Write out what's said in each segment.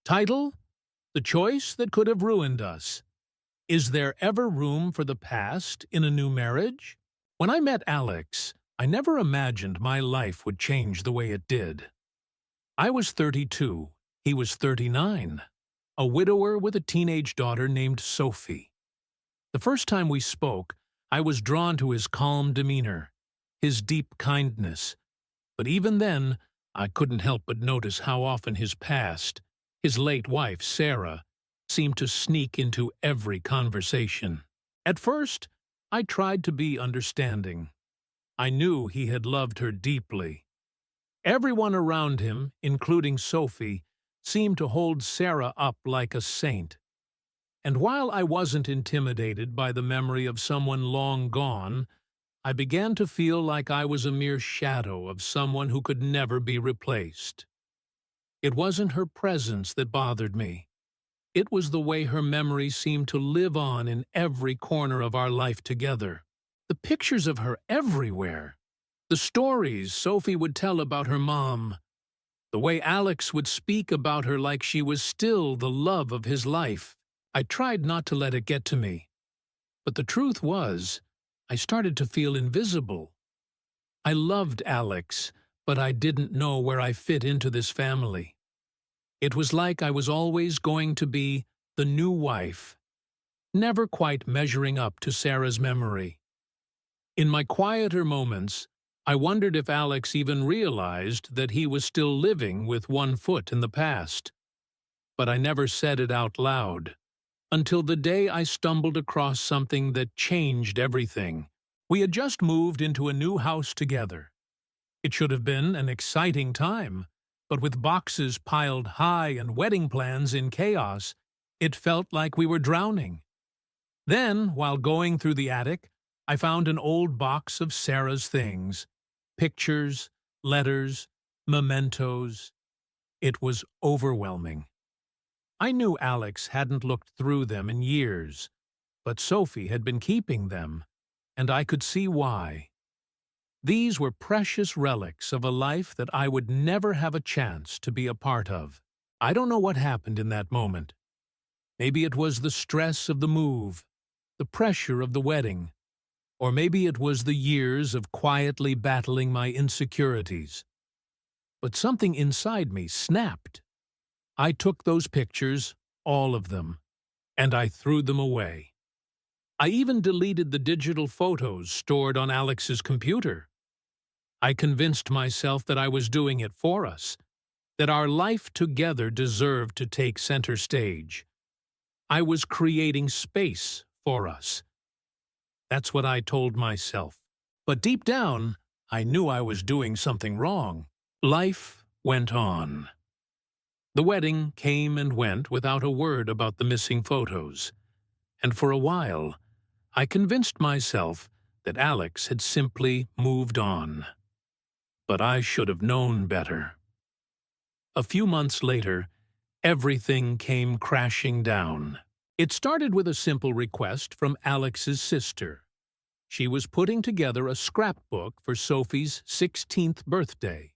Title: The Choice That Could Have Ruined Us. Is there ever room for the past in a new marriage? When I met Alex, I never imagined my life would change the way it did. I was 32, he was 39, a widower with a teenage daughter named Sophie. The first time we spoke, I was drawn to his calm demeanor, his deep kindness, but even then, I couldn't help but notice how often his past, his late wife, Sarah, seemed to sneak into every conversation. At first, I tried to be understanding. I knew he had loved her deeply. Everyone around him, including Sophie, seemed to hold Sarah up like a saint. And while I wasn't intimidated by the memory of someone long gone, I began to feel like I was a mere shadow of someone who could never be replaced. It wasn't her presence that bothered me. It was the way her memory seemed to live on in every corner of our life together. The pictures of her everywhere. The stories Sophie would tell about her mom. The way Alex would speak about her like she was still the love of his life. I tried not to let it get to me. But the truth was, I started to feel invisible. I loved Alex, but I didn't know where I fit into this family. It was like I was always going to be the new wife, never quite measuring up to Sarah's memory. In my quieter moments, I wondered if Alex even realized that he was still living with one foot in the past. But I never said it out loud, until the day I stumbled across something that changed everything. We had just moved into a new house together. It should have been an exciting time, but with boxes piled high and wedding plans in chaos, it felt like we were drowning. Then, while going through the attic, I found an old box of Sarah's things. Pictures, letters, mementos. It was overwhelming. I knew Alex hadn't looked through them in years, but Sophie had been keeping them, and I could see why. These were precious relics of a life that I would never have a chance to be a part of. I don't know what happened in that moment. Maybe it was the stress of the move, the pressure of the wedding, or maybe it was the years of quietly battling my insecurities. But something inside me snapped. I took those pictures, all of them, and I threw them away. I even deleted the digital photos stored on Alex's computer. I convinced myself that I was doing it for us, that our life together deserved to take center stage. I was creating space for us. That's what I told myself. But deep down, I knew I was doing something wrong. Life went on. The wedding came and went without a word about the missing photos. And for a while, I convinced myself that Alex had simply moved on. But I should have known better. A few months later, everything came crashing down. It started with a simple request from Alex's sister. She was putting together a scrapbook for Sophie's 16th birthday,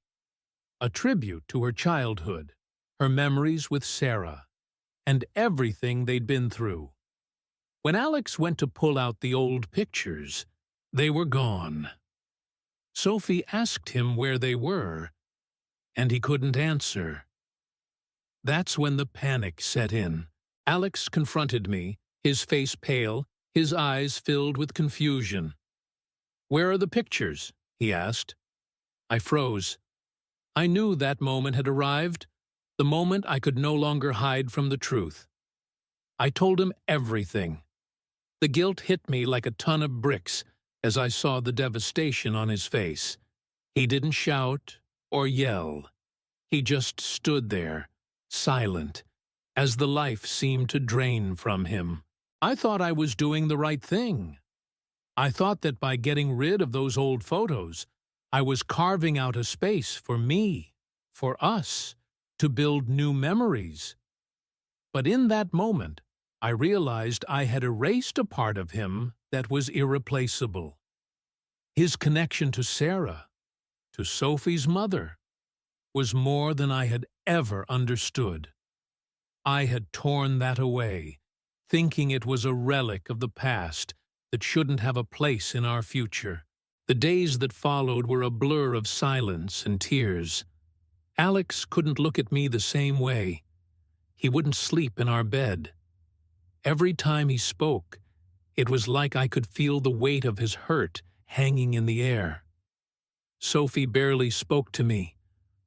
a tribute to her childhood, her memories with Sarah, and everything they'd been through. When Alex went to pull out the old pictures, they were gone. Sophie asked him where they were, and he couldn't answer. That's when the panic set in. Alex confronted me, his face pale, his eyes filled with confusion. "Where are the pictures?" he asked. I froze. I knew that moment had arrived, the moment I could no longer hide from the truth. I told him everything. The guilt hit me like a ton of bricks as I saw the devastation on his face. He didn't shout or yell. He just stood there, silent, as the life seemed to drain from him. I thought I was doing the right thing. I thought that by getting rid of those old photos, I was carving out a space for me, for us, to build new memories. But in that moment, I realized I had erased a part of him that was irreplaceable. His connection to Sarah, to Sophie's mother, was more than I had ever understood. I had torn that away, thinking it was a relic of the past that shouldn't have a place in our future. The days that followed were a blur of silence and tears. Alex couldn't look at me the same way. He wouldn't sleep in our bed. Every time he spoke, it was like I could feel the weight of his hurt hanging in the air. Sophie barely spoke to me,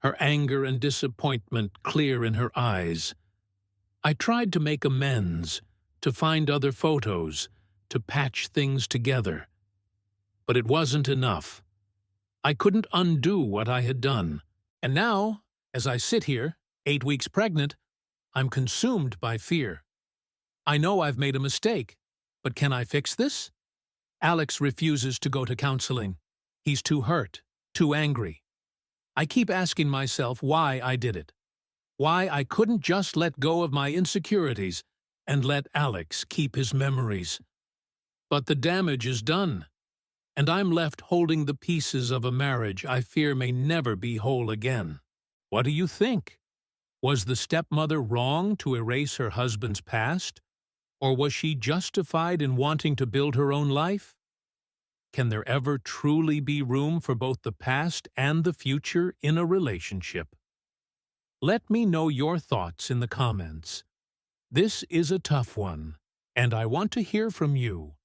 her anger and disappointment clear in her eyes. I tried to make amends, to find other photos, to patch things together. But it wasn't enough. I couldn't undo what I had done. And now, as I sit here, 8 weeks pregnant, I'm consumed by fear. I know I've made a mistake, but can I fix this? Alex refuses to go to counseling. He's too hurt, too angry. I keep asking myself why I did it. Why I couldn't just let go of my insecurities and let Alex keep his memories. But the damage is done, and I'm left holding the pieces of a marriage I fear may never be whole again. What do you think? Was the stepmother wrong to erase her husband's past? Or was she justified in wanting to build her own life? Can there ever truly be room for both the past and the future in a relationship? Let me know your thoughts in the comments. This is a tough one, and I want to hear from you.